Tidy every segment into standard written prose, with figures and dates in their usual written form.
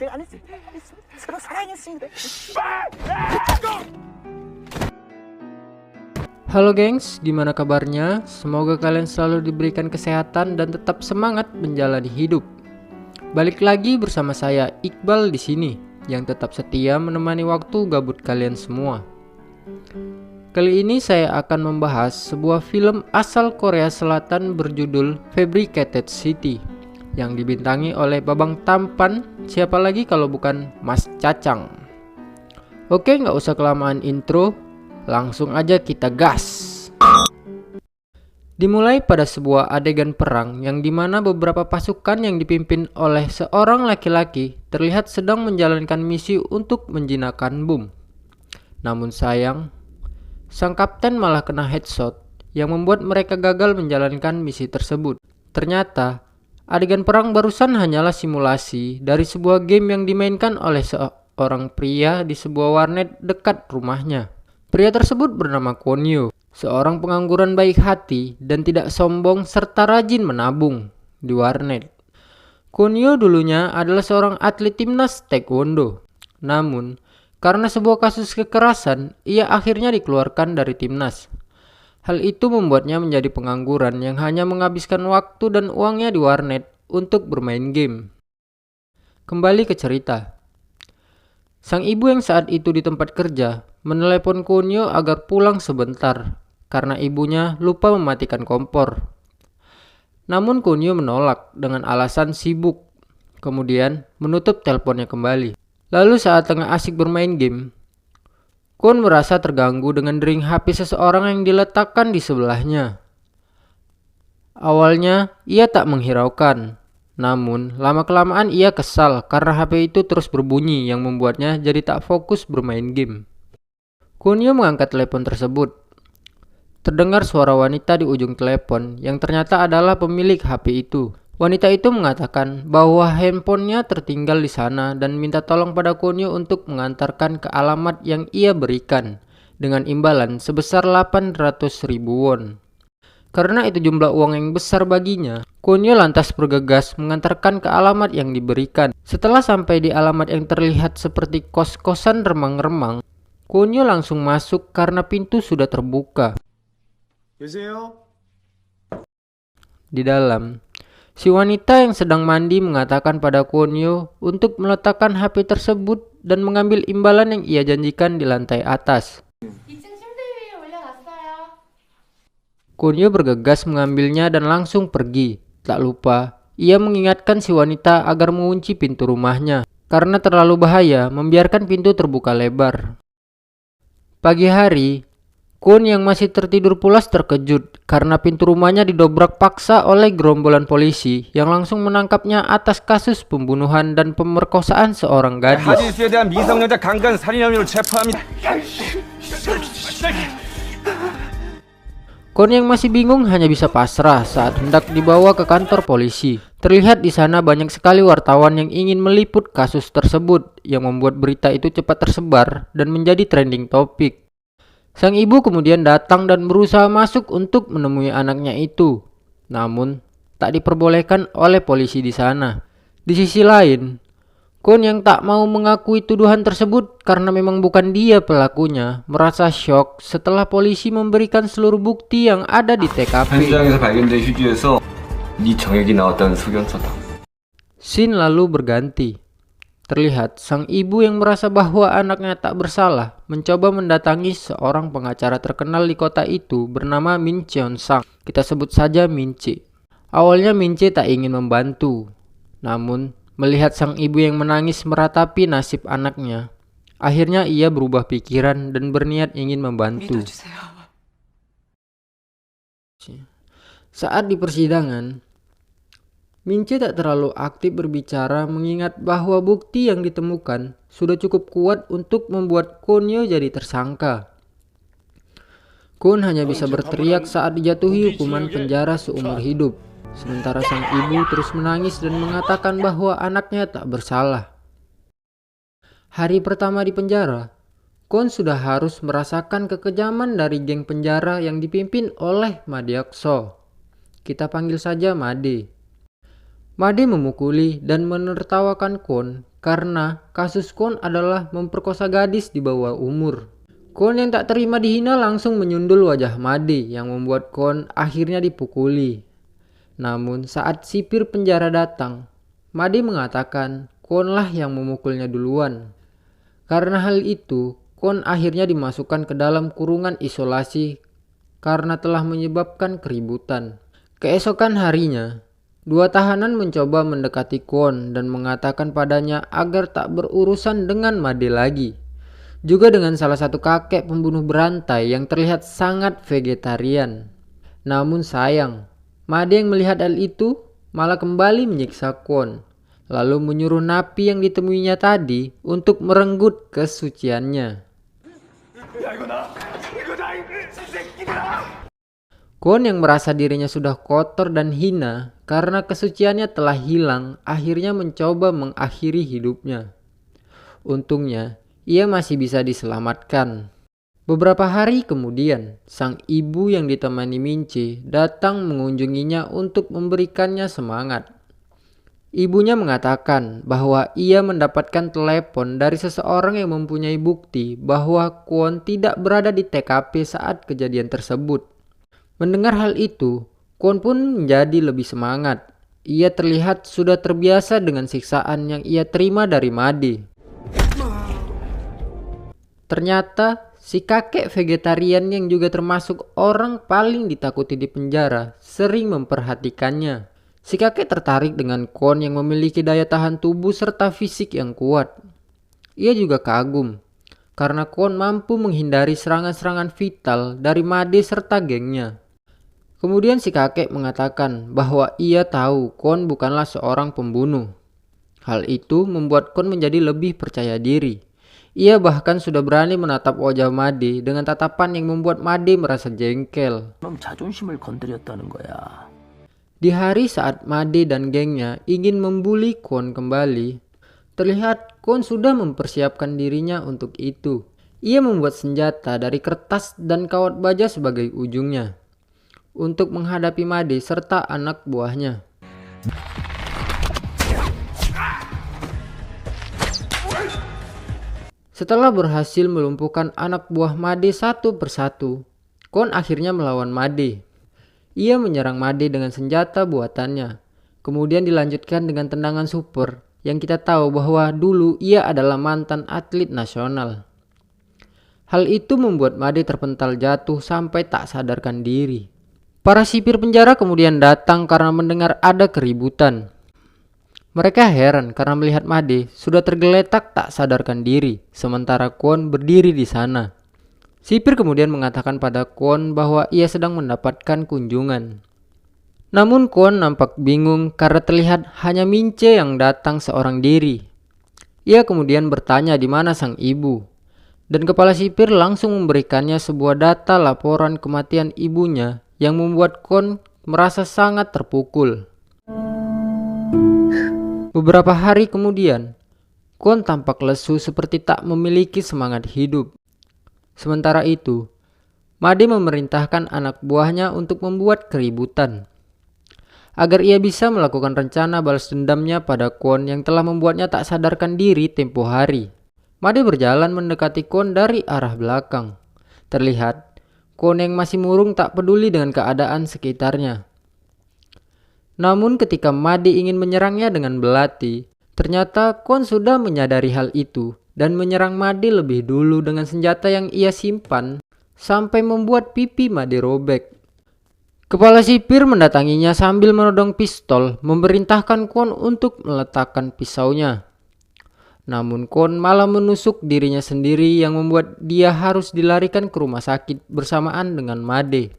아니, 서로 사랑했습니다. Halo gengs, gimana kabarnya? Semoga kalian selalu diberikan kesehatan dan tetap semangat menjalani hidup. Balik lagi bersama saya Iqbal di sini, yang tetap setia menemani waktu gabut kalian semua. Kali ini saya akan membahas sebuah film asal Korea Selatan berjudul Fabricated City, yang dibintangi oleh Babang Tampan, siapa lagi kalau bukan Mas Cacang. Oke, nggak usah kelamaan intro, langsung aja kita gas. Dimulai pada sebuah adegan perang yang dimana beberapa pasukan yang dipimpin oleh seorang laki-laki terlihat sedang menjalankan misi untuk menjinakkan bom. Namun sayang, sang kapten malah kena headshot yang membuat mereka gagal menjalankan misi tersebut. Ternyata adegan perang barusan hanyalah simulasi dari sebuah game yang dimainkan oleh seorang pria di sebuah warnet dekat rumahnya. Pria tersebut bernama Kwon Yo, seorang pengangguran baik hati dan tidak sombong serta rajin menabung di warnet. Kwon Yo dulunya adalah seorang atlet timnas taekwondo. Namun, karena sebuah kasus kekerasan, ia akhirnya dikeluarkan dari timnas. Hal itu membuatnya menjadi pengangguran yang hanya menghabiskan waktu dan uangnya di warnet untuk bermain game. Kembali ke cerita. Sang ibu yang saat itu di tempat kerja menelepon Kwon Yo agar pulang sebentar karena ibunya lupa mematikan kompor. Namun Kwon Yo menolak dengan alasan sibuk, kemudian menutup teleponnya kembali. Lalu saat tengah asik bermain game, Kwon merasa terganggu dengan dering HP seseorang yang diletakkan di sebelahnya. Awalnya ia tak menghiraukan, namun lama-kelamaan ia kesal karena HP itu terus berbunyi yang membuatnya jadi tak fokus bermain game. Kwon Yo mengangkat telepon tersebut. Terdengar suara wanita di ujung telepon yang ternyata adalah pemilik HP itu. Wanita itu mengatakan bahwa handphonenya tertinggal di sana dan minta tolong pada Kwon Yo untuk mengantarkan ke alamat yang ia berikan dengan imbalan sebesar 800.000 won. Karena itu jumlah uang yang besar baginya, Kwon Yo lantas bergegas mengantarkan ke alamat yang diberikan. Setelah sampai di alamat yang terlihat seperti kos-kosan remang-remang, Kwon Yo langsung masuk karena pintu sudah terbuka. Di dalam, si wanita yang sedang mandi mengatakan pada Kwon Yo untuk meletakkan HP tersebut dan mengambil imbalan yang ia janjikan di lantai atas. Kwon Yo bergegas mengambilnya dan langsung pergi. Tak lupa, ia mengingatkan si wanita agar mengunci pintu rumahnya karena terlalu bahaya membiarkan pintu terbuka lebar. Pagi hari, Kwon yang masih tertidur pulas terkejut karena pintu rumahnya didobrak paksa oleh gerombolan polisi yang langsung menangkapnya atas kasus pembunuhan dan pemerkosaan seorang gadis. Kwon yang masih bingung hanya bisa pasrah saat hendak dibawa ke kantor polisi. Terlihat di sana banyak sekali wartawan yang ingin meliput kasus tersebut yang membuat berita itu cepat tersebar dan menjadi trending topik. Sang ibu kemudian datang dan berusaha masuk untuk menemui anaknya itu. Namun, tak diperbolehkan oleh polisi di sana. Di sisi lain, Kwon yang tak mau mengakui tuduhan tersebut karena memang bukan dia pelakunya, merasa syok setelah polisi memberikan seluruh bukti yang ada di TKP. Scene lalu berganti. Terlihat sang ibu yang merasa bahwa anaknya tak bersalah mencoba mendatangi seorang pengacara terkenal di kota itu bernama Min Cheon Sang. Kita sebut saja Min Che. Awalnya Min Che tak ingin membantu. Namun, melihat sang ibu yang menangis meratapi nasib anaknya, akhirnya ia berubah pikiran dan berniat ingin membantu. Saat di persidangan, Min Che tak terlalu aktif berbicara mengingat bahwa bukti yang ditemukan sudah cukup kuat untuk membuat Kwon Yo jadi tersangka. Kwon hanya bisa berteriak saat dijatuhi hukuman penjara seumur hidup. Sementara sang ibu terus menangis dan mengatakan bahwa anaknya tak bersalah. Hari pertama di penjara, Kwon sudah harus merasakan kekejaman dari geng penjara yang dipimpin oleh Madeokso. Kita panggil saja Made. Made memukuli dan menertawakan Kwon karena kasus Kwon adalah memperkosa gadis di bawah umur. Kwon yang tak terima dihina langsung menyundul wajah Made yang membuat Kwon akhirnya dipukuli. Namun saat sipir penjara datang, Made mengatakan Kwon lah yang memukulnya duluan. Karena hal itu, Kwon akhirnya dimasukkan ke dalam kurungan isolasi karena telah menyebabkan keributan. Keesokan harinya, dua tahanan mencoba mendekati Kwon dan mengatakan padanya agar tak berurusan dengan Made lagi. Juga dengan salah satu kakek pembunuh berantai yang terlihat sangat vegetarian. Namun sayang, Made yang melihat hal itu malah kembali menyiksa Kwon, lalu menyuruh napi yang ditemuinya tadi untuk merenggut kesuciannya. Kwon yang merasa dirinya sudah kotor dan hina karena kesuciannya telah hilang, akhirnya mencoba mengakhiri hidupnya. Untungnya, ia masih bisa diselamatkan. Beberapa hari kemudian, sang ibu yang ditemani Mince datang mengunjunginya untuk memberikannya semangat. Ibunya mengatakan bahwa ia mendapatkan telepon dari seseorang yang mempunyai bukti bahwa Kwon tidak berada di TKP saat kejadian tersebut. Mendengar hal itu, Kwon pun menjadi lebih semangat. Ia terlihat sudah terbiasa dengan siksaan yang ia terima dari Made. Ternyata si kakek vegetarian yang juga termasuk orang paling ditakuti di penjara sering memperhatikannya. Si kakek tertarik dengan Kwon yang memiliki daya tahan tubuh serta fisik yang kuat. Ia juga kagum karena Kwon mampu menghindari serangan-serangan vital dari Made serta gengnya. Kemudian si kakek mengatakan bahwa ia tahu Kwon bukanlah seorang pembunuh. Hal itu membuat Kwon menjadi lebih percaya diri. Ia bahkan sudah berani menatap wajah Made dengan tatapan yang membuat Made merasa jengkel. 자존심을 건드렸다는 거야. Di hari saat Made dan gengnya ingin membuli Kwon kembali, terlihat Kwon sudah mempersiapkan dirinya untuk itu. Ia membuat senjata dari kertas dan kawat baja sebagai ujungnya untuk menghadapi Made serta anak buahnya. Setelah berhasil melumpuhkan anak buah Made satu persatu, Kwon akhirnya melawan Made. Ia menyerang Made dengan senjata buatannya. Kemudian dilanjutkan dengan tendangan super yang kita tahu bahwa dulu ia adalah mantan atlet nasional. Hal itu membuat Made terpental jatuh sampai tak sadarkan diri. Para sipir penjara kemudian datang karena mendengar ada keributan. Mereka heran karena melihat Made sudah tergeletak tak sadarkan diri, sementara Kwon berdiri di sana. Sipir kemudian mengatakan pada Kwon bahwa ia sedang mendapatkan kunjungan. Namun Kwon nampak bingung karena terlihat hanya Mince yang datang seorang diri. Ia kemudian bertanya di mana sang ibu. Dan kepala sipir langsung memberikannya sebuah data laporan kematian ibunya yang membuat Kwon merasa sangat terpukul. Beberapa hari kemudian, Kwon tampak lesu seperti tak memiliki semangat hidup. Sementara itu, Made memerintahkan anak buahnya untuk membuat keributan agar ia bisa melakukan rencana balas dendamnya pada Kwon yang telah membuatnya tak sadarkan diri tempo hari. Made berjalan mendekati Kwon dari arah belakang. Terlihat Kwon yang masih murung tak peduli dengan keadaan sekitarnya. Namun ketika Made ingin menyerangnya dengan belati, ternyata Kwon sudah menyadari hal itu dan menyerang Made lebih dulu dengan senjata yang ia simpan sampai membuat pipi Made robek. Kepala sipir mendatanginya sambil menodong pistol, memerintahkan Kwon untuk meletakkan pisaunya. Namun Kwon malah menusuk dirinya sendiri yang membuat dia harus dilarikan ke rumah sakit bersamaan dengan Made.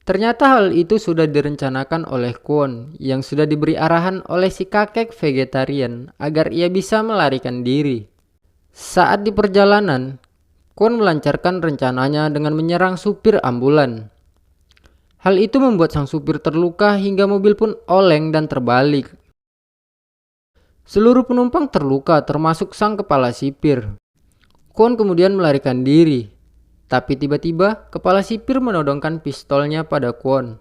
Ternyata hal itu sudah direncanakan oleh Kwon yang sudah diberi arahan oleh si kakek vegetarian agar ia bisa melarikan diri. Saat di perjalanan, Kwon melancarkan rencananya dengan menyerang supir ambulan. Hal itu membuat sang supir terluka hingga mobil pun oleng dan terbalik. Seluruh penumpang terluka termasuk sang kepala sipir. Kwon kemudian melarikan diri. Tapi tiba-tiba kepala sipir menodongkan pistolnya pada Kwon.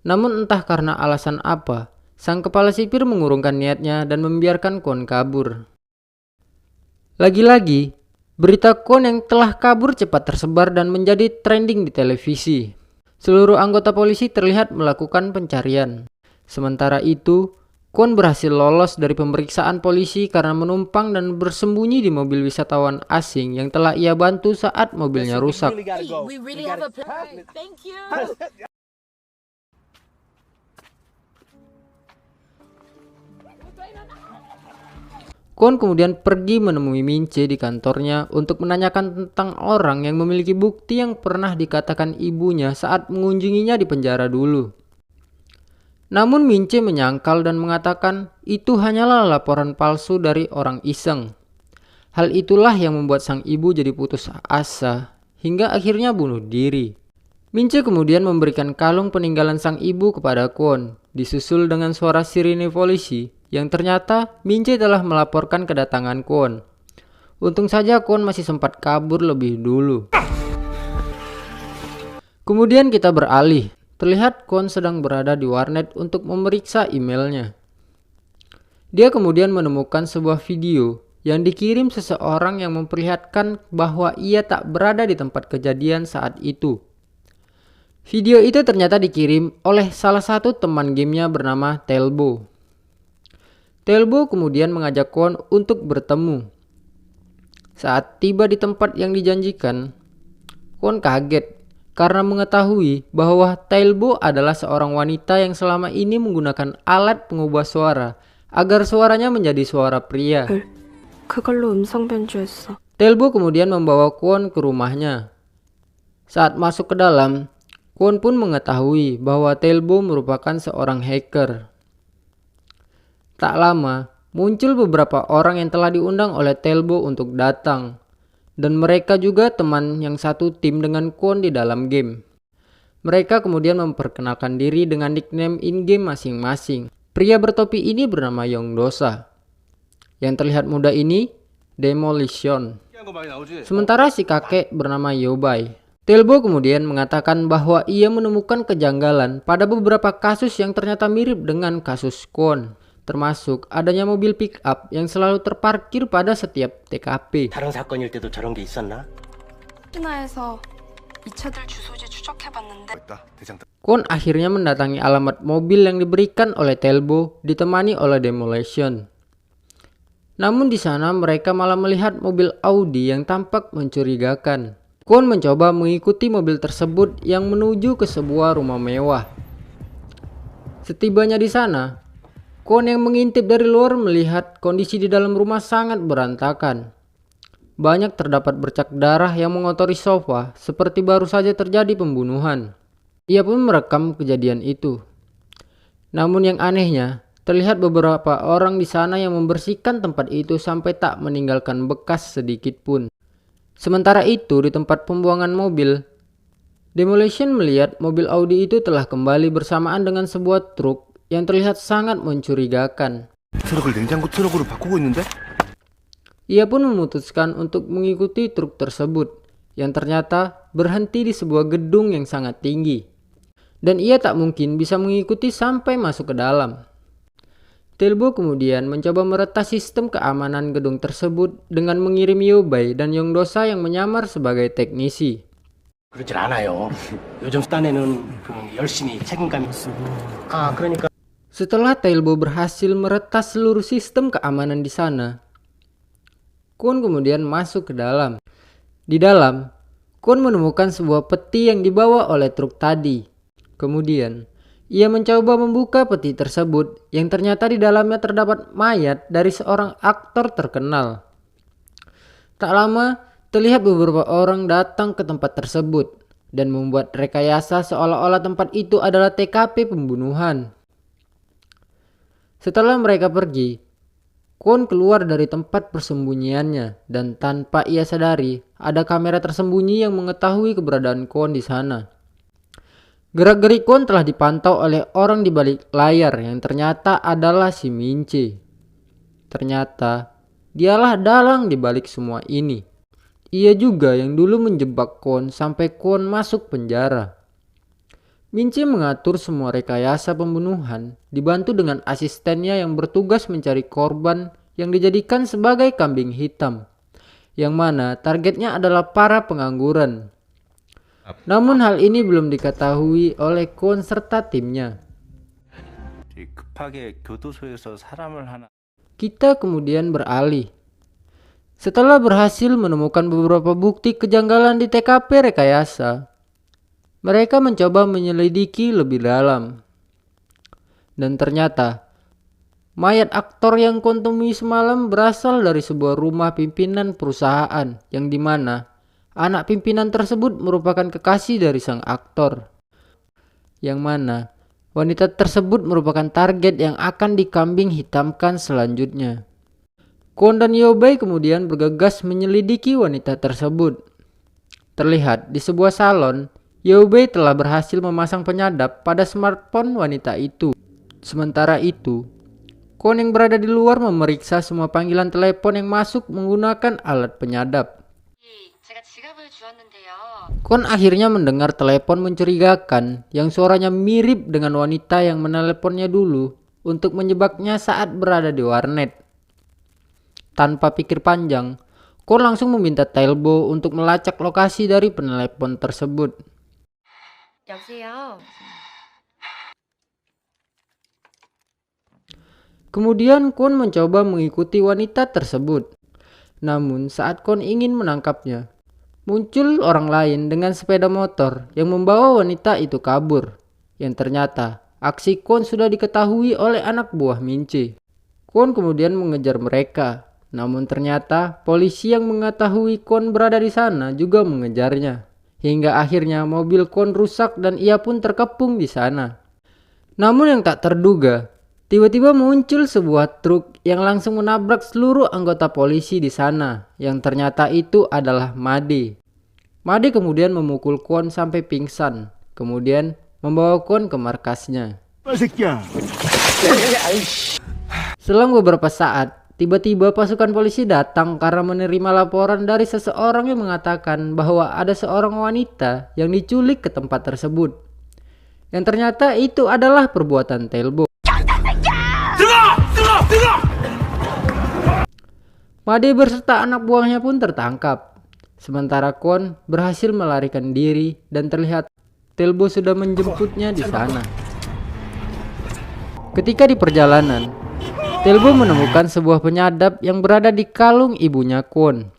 Namun entah karena alasan apa, Sang kepala sipir mengurungkan niatnya dan membiarkan Kwon kabur. Lagi-lagi, berita Kwon yang telah kabur cepat tersebar dan menjadi trending di televisi. Seluruh anggota polisi terlihat melakukan pencarian. Sementara itu, Kwon berhasil lolos dari pemeriksaan polisi karena menumpang dan bersembunyi di mobil wisatawan asing yang telah ia bantu saat mobilnya rusak. We really have a plan. Thank you. Kwon kemudian pergi menemui Minche di kantornya untuk menanyakan tentang orang yang memiliki bukti yang pernah dikatakan ibunya saat mengunjunginya di penjara dulu. Namun Minche menyangkal dan mengatakan itu hanyalah laporan palsu dari orang iseng. Hal itulah yang membuat sang ibu jadi putus asa hingga akhirnya bunuh diri. Minche kemudian memberikan kalung peninggalan sang ibu kepada Kwon, disusul dengan suara sirine polisi yang ternyata Minche telah melaporkan kedatangan Kwon. Untung saja Kwon masih sempat kabur lebih dulu. Kemudian kita beralih. Terlihat Kwon sedang berada di warnet untuk memeriksa emailnya. Dia kemudian menemukan sebuah video yang dikirim seseorang yang memperlihatkan bahwa ia tak berada di tempat kejadian saat itu. Video itu ternyata dikirim oleh salah satu teman gamenya bernama Telbo. Telbo kemudian mengajak Kwon untuk bertemu. Saat tiba di tempat yang dijanjikan, Kwon kaget karena mengetahui bahwa Telbo adalah seorang wanita yang selama ini menggunakan alat pengubah suara agar suaranya menjadi suara pria. 그걸로 음성 변조했어. Telbo kemudian membawa Kwon ke rumahnya. Saat masuk ke dalam, Kwon pun mengetahui bahwa Telbo merupakan seorang hacker. Tak lama, muncul beberapa orang yang telah diundang oleh Telbo untuk datang. Dan mereka juga teman yang satu tim dengan Kwon di dalam game. Mereka kemudian memperkenalkan diri dengan nickname in-game masing-masing. Pria bertopi ini bernama Yongdosa. Yang terlihat muda ini, Demolition. Sementara si kakek bernama Yobai. Telbo kemudian mengatakan bahwa ia menemukan kejanggalan pada beberapa kasus yang ternyata mirip dengan kasus Kwon. Termasuk adanya mobil pick up yang selalu terparkir pada setiap TKP. 다른 사건일 때도 저런 게 있었나? 신화에서 이 차들 주소지 추적해봤는데 Kwon akhirnya mendatangi alamat mobil yang diberikan oleh Telbo ditemani oleh Demolition. Namun di sana mereka malah melihat mobil Audi yang tampak mencurigakan. Kwon mencoba mengikuti mobil tersebut yang menuju ke sebuah rumah mewah. Setibanya di sana, Kwon yang mengintip dari luar melihat kondisi di dalam rumah sangat berantakan. Banyak terdapat bercak darah yang mengotori sofa seperti baru saja terjadi pembunuhan. Ia pun merekam kejadian itu. Namun yang anehnya, terlihat beberapa orang di sana yang membersihkan tempat itu sampai tak meninggalkan bekas sedikit pun. Sementara itu di tempat pembuangan mobil, Demolition melihat mobil Audi itu telah kembali bersamaan dengan sebuah truk yang terlihat sangat mencurigakan. 트럭을 냉장고 트럭으로 바꾸고 있는데? Ia pun memutuskan untuk mengikuti truk tersebut yang ternyata berhenti di sebuah gedung yang sangat tinggi. Dan ia tak mungkin bisa mengikuti sampai masuk ke dalam. Telbo kemudian mencoba meretas sistem keamanan gedung tersebut dengan mengirim Yobai dan Yongdosa yang menyamar sebagai teknisi. 그러질 않아요. 요즘 수단에는 열심히 책임감이 그러니까 Setelah Telbo berhasil meretas seluruh sistem keamanan di sana, Kwon kemudian masuk ke dalam. Di dalam, Kwon menemukan sebuah peti yang dibawa oleh truk tadi. Kemudian, ia mencoba membuka peti tersebut yang ternyata di dalamnya terdapat mayat dari seorang aktor terkenal. Tak lama, terlihat beberapa orang datang ke tempat tersebut dan membuat rekayasa seolah-olah tempat itu adalah TKP pembunuhan. Setelah mereka pergi, Kwon keluar dari tempat persembunyiannya dan tanpa ia sadari ada kamera tersembunyi yang mengetahui keberadaan Kwon di sana. Gerak-gerik Kwon telah dipantau oleh orang di balik layar yang ternyata adalah si Minche. Ternyata dialah dalang di balik semua ini. Ia juga yang dulu menjebak Kwon sampai Kwon masuk penjara. Minci mengatur semua rekayasa pembunuhan, dibantu dengan asistennya yang bertugas mencari korban yang dijadikan sebagai kambing hitam, yang mana targetnya adalah para pengangguran. Namun hal ini belum diketahui oleh Kwon serta timnya. 급하게 교도소에서 사람을 하나 Kita kemudian beralih. Setelah berhasil menemukan beberapa bukti kejanggalan di TKP rekayasa, mereka mencoba menyelidiki lebih dalam. Dan ternyata, mayat aktor yang Kwon temui semalam berasal dari sebuah rumah pimpinan perusahaan yang dimana anak pimpinan tersebut merupakan kekasih dari sang aktor. Yang mana wanita tersebut merupakan target yang akan dikambing hitamkan selanjutnya. Kwon dan Yeobei kemudian bergegas menyelidiki wanita tersebut. Terlihat di sebuah salon, Yeobei telah berhasil memasang penyadap pada smartphone wanita itu. Sementara itu, Kwon yang berada di luar memeriksa semua panggilan telepon yang masuk menggunakan alat penyadap. Kwon akhirnya mendengar telepon mencurigakan yang suaranya mirip dengan wanita yang meneleponnya dulu untuk menjebaknya saat berada di warnet. Tanpa pikir panjang, Kwon langsung meminta Tailbo untuk melacak lokasi dari penelepon tersebut. Kemudian Kwon mencoba mengikuti wanita tersebut. Namun saat Kwon ingin menangkapnya, muncul orang lain dengan sepeda motor yang membawa wanita itu kabur. Yang ternyata aksi Kwon sudah diketahui oleh anak buah Minci. Kwon kemudian mengejar mereka. Namun ternyata polisi yang mengetahui Kwon berada di sana juga mengejarnya. Hingga akhirnya mobil Kwon rusak dan ia pun terkepung di sana. Namun yang tak terduga, tiba-tiba muncul sebuah truk yang langsung menabrak seluruh anggota polisi di sana, yang ternyata itu adalah Made. Made kemudian memukul Kwon sampai pingsan, kemudian membawa Kwon ke markasnya. Selang beberapa saat, tiba-tiba pasukan polisi datang karena menerima laporan dari seseorang yang mengatakan bahwa ada seorang wanita yang diculik ke tempat tersebut. Yang ternyata itu adalah perbuatan Tailbo. Made berserta anak buahnya pun tertangkap. Sementara Kwon berhasil melarikan diri dan terlihat Tailbo sudah menjemputnya di sana. Ketika di perjalanan, Tailbo menemukan sebuah penyadap yang berada di kalung ibunya Kwon.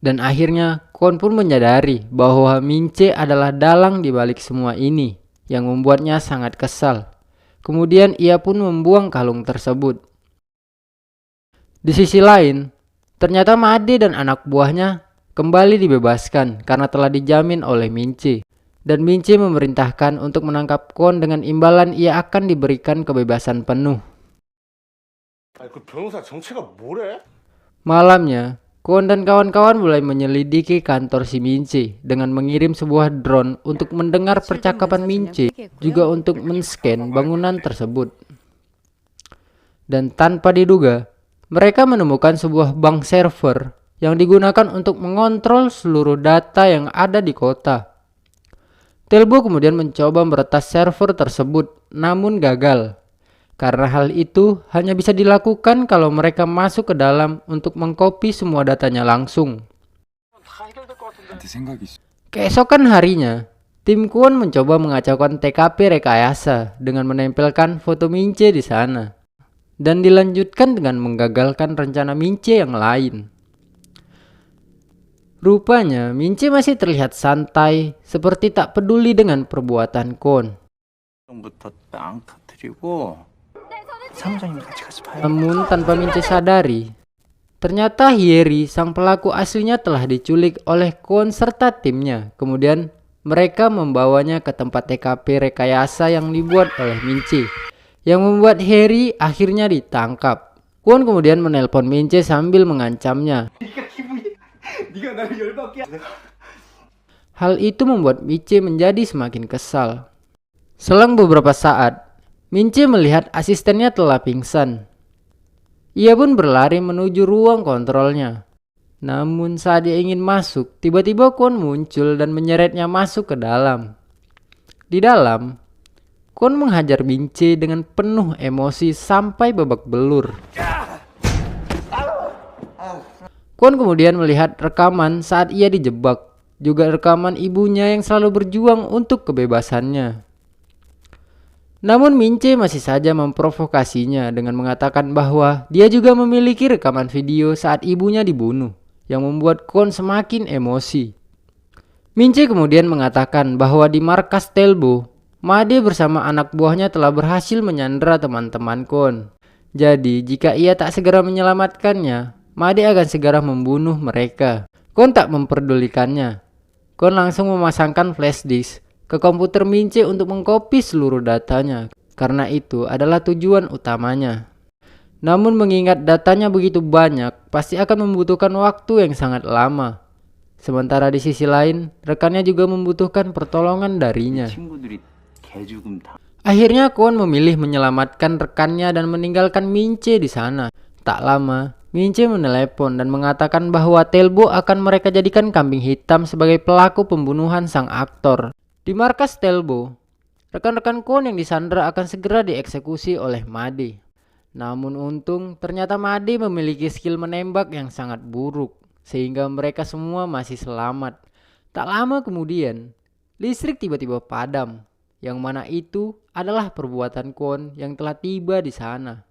Dan akhirnya Kwon pun menyadari bahwa Mince adalah dalang di balik semua ini, yang membuatnya sangat kesal. Kemudian ia pun membuang kalung tersebut. Di sisi lain, ternyata Made dan anak buahnya kembali dibebaskan karena telah dijamin oleh Mince. Dan Mince memerintahkan untuk menangkap Kwon dengan imbalan ia akan diberikan kebebasan penuh. Malamnya, Kwon dan kawan-kawan mulai menyelidiki kantor si Mince dengan mengirim sebuah drone untuk mendengar percakapan Mince, juga untuk men-scan bangunan tersebut. Dan tanpa diduga, mereka menemukan sebuah bank server yang digunakan untuk mengontrol seluruh data yang ada di kota. Tailbo kemudian mencoba meretas server tersebut, namun gagal. Karena hal itu hanya bisa dilakukan kalau mereka masuk ke dalam untuk mengcopy semua datanya langsung. Keesokan harinya, tim Kwon mencoba mengacaukan TKP rekayasa dengan menempelkan foto Mince di sana. Dan dilanjutkan dengan menggagalkan rencana Mince yang lain. Rupanya Mince masih terlihat santai, seperti tak peduli dengan perbuatan Kwon. Namun tanpa Mince sadari, ternyata Hyeri sang pelaku aslinya telah diculik oleh Kwon serta timnya. Kemudian mereka membawanya ke tempat TKP rekayasa yang dibuat oleh Mince, yang membuat Hyeri akhirnya ditangkap. Kwon kemudian menelpon Mince sambil mengancamnya. Hal itu membuat Mince menjadi semakin kesal. Selang beberapa saat, Mince melihat asistennya telah pingsan. Ia pun berlari menuju ruang kontrolnya. Namun saat dia ingin masuk, tiba-tiba Kwon muncul dan menyeretnya masuk ke dalam. Di dalam, Kwon menghajar Mince dengan penuh emosi sampai babak belur. Kwon kemudian melihat rekaman saat ia dijebak, juga rekaman ibunya yang selalu berjuang untuk kebebasannya. Namun Mince masih saja memprovokasinya dengan mengatakan bahwa dia juga memiliki rekaman video saat ibunya dibunuh, yang membuat Kwon semakin emosi. Mince kemudian mengatakan bahwa di markas Telbo, Made bersama anak buahnya telah berhasil menyandera teman-teman Kwon. Jadi jika ia tak segera menyelamatkannya, Made akan segera membunuh mereka. Kwon tak memperdulikannya. Kwon langsung memasangkan flash disk ke komputer Mince untuk mengkopi seluruh datanya, karena itu adalah tujuan utamanya. Namun mengingat datanya begitu banyak, pasti akan membutuhkan waktu yang sangat lama. Sementara di sisi lain, rekannya juga membutuhkan pertolongan darinya. Akhirnya Kwon memilih menyelamatkan rekannya dan meninggalkan Mince di sana. Tak lama, Mince menelepon dan mengatakan bahwa Telbo akan mereka jadikan kambing hitam sebagai pelaku pembunuhan sang aktor. Di markas Telbo, rekan-rekan Kwon yang disandra akan segera dieksekusi oleh Made. Namun untung, ternyata Made memiliki skill menembak yang sangat buruk, sehingga mereka semua masih selamat. Tak lama kemudian, listrik tiba-tiba padam, yang mana itu adalah perbuatan Kwon yang telah tiba di sana.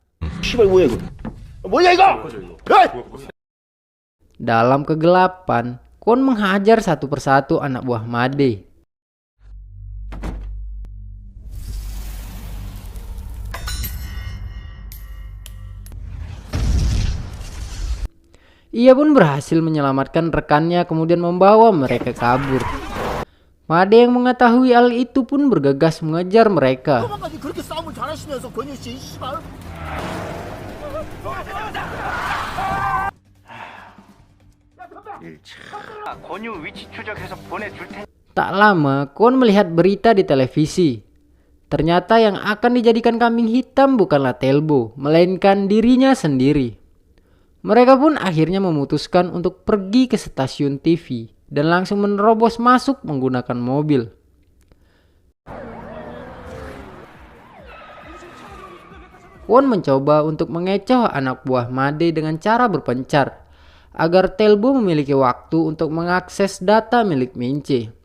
Dalam kegelapan, Kwon menghajar satu persatu anak buah Made. Ia pun berhasil menyelamatkan rekannya kemudian membawa mereka kabur. Made yang mengetahui hal itu pun bergegas mengejar mereka. Tak lama, Kwon melihat berita di televisi. Ternyata yang akan dijadikan kambing hitam bukanlah Telbo, melainkan dirinya sendiri. Mereka pun akhirnya memutuskan untuk pergi ke stasiun TV dan langsung menerobos masuk menggunakan mobil. Kwon mencoba untuk mengecoh anak buah Made dengan cara berpencar, agar Telbo memiliki waktu untuk mengakses data milik Mince.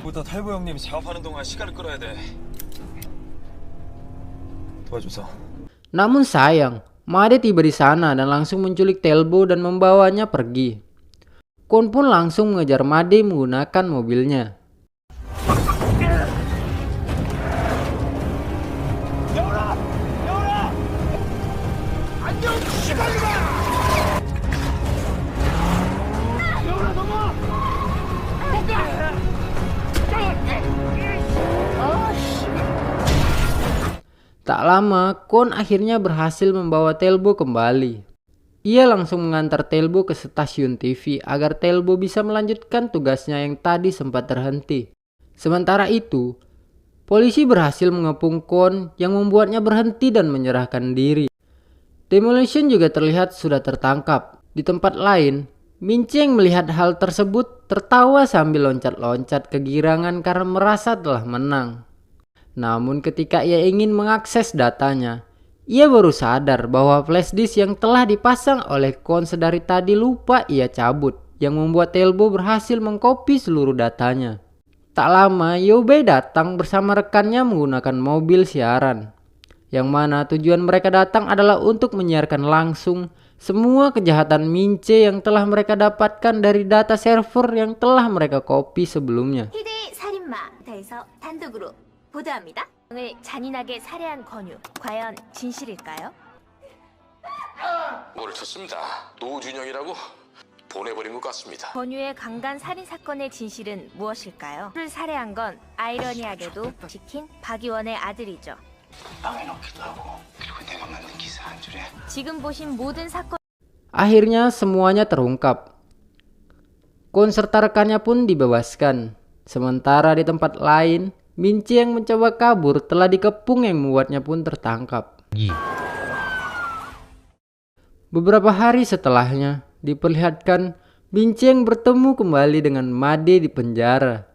보다 탈보 형님 작업하는 동안 시간을 끌어야 돼. 도와줘서. Namun sayang, Made tiba di sana dan langsung menculik Telbo dan membawanya pergi. Kwon pun langsung mengejar Made menggunakan mobilnya. Tak lama, Kwon akhirnya berhasil membawa Telbo kembali. Ia langsung mengantar Telbo ke stasiun TV agar Telbo bisa melanjutkan tugasnya yang tadi sempat terhenti. Sementara itu, polisi berhasil mengepung Kwon yang membuatnya berhenti dan menyerahkan diri. Demolition juga terlihat sudah tertangkap. Di tempat lain, Mince yang melihat hal tersebut tertawa sambil loncat-loncat kegirangan karena merasa telah menang. Namun ketika ia ingin mengakses datanya, ia baru sadar bahwa flashdisk yang telah dipasang oleh Kwon sedari tadi lupa ia cabut, yang membuat Telbo berhasil mengkopi seluruh datanya. Tak lama, Yobe datang bersama rekannya menggunakan mobil siaran, yang mana tujuan mereka datang adalah untuk menyiarkan langsung semua kejahatan Mince yang telah mereka dapatkan dari data server yang telah mereka copy sebelumnya. 희대 살인마에서 단독으로 보도합니다. 을 잔인하게 살해한 권유, 과연 진실일까요? 뭐를 쳤습니다. 노준영이라고 보내버린 것 같습니다. 권유의 강간 살인 사건의 진실은 무엇일까요? 를 살해한 건 아이러니하게도 지킨 박의원의 아들이죠. 방에 넣기도 하고 그리고 내가 만든 기사 한 줄에 지금 보신 모든 사건 Akhirnya semuanya terungkap. Kwon serta rekannya pun dibebaskan. Sementara di tempat lain, Mince yang mencoba kabur telah dikepung yang membuatnya pun tertangkap. Beberapa hari setelahnya, diperlihatkan Mince yang bertemu kembali dengan Made di penjara.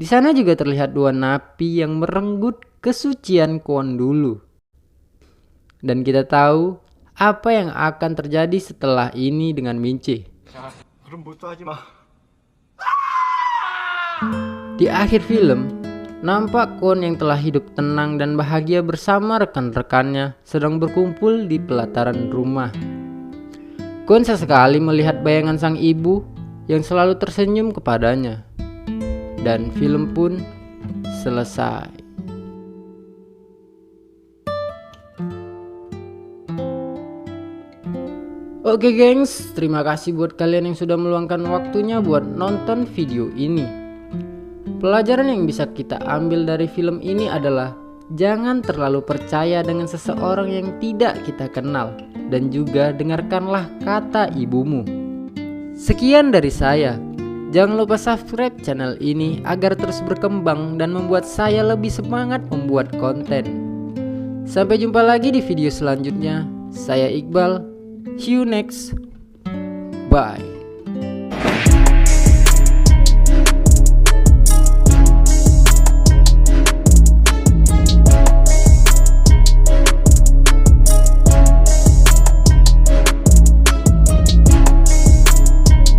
Di sana juga terlihat dua napi yang merenggut kesucian Kwon dulu. Dan kita tahu apa yang akan terjadi setelah ini dengan Minci. Di akhir film, nampak Kwon yang telah hidup tenang dan bahagia bersama rekan-rekannya sedang berkumpul di pelataran rumah. Kwon sesekali melihat bayangan sang ibu yang selalu tersenyum kepadanya. Dan film pun selesai. Oke gengs, terima kasih buat kalian yang sudah meluangkan waktunya buat nonton video ini. Pelajaran yang bisa kita ambil dari film ini adalah jangan terlalu percaya dengan seseorang yang tidak kita kenal, dan juga dengarkanlah kata ibumu. Sekian dari saya. Jangan lupa subscribe channel ini agar terus berkembang dan membuat saya lebih semangat membuat konten. Sampai jumpa lagi di video selanjutnya. Saya Iqbal. See you next. Bye.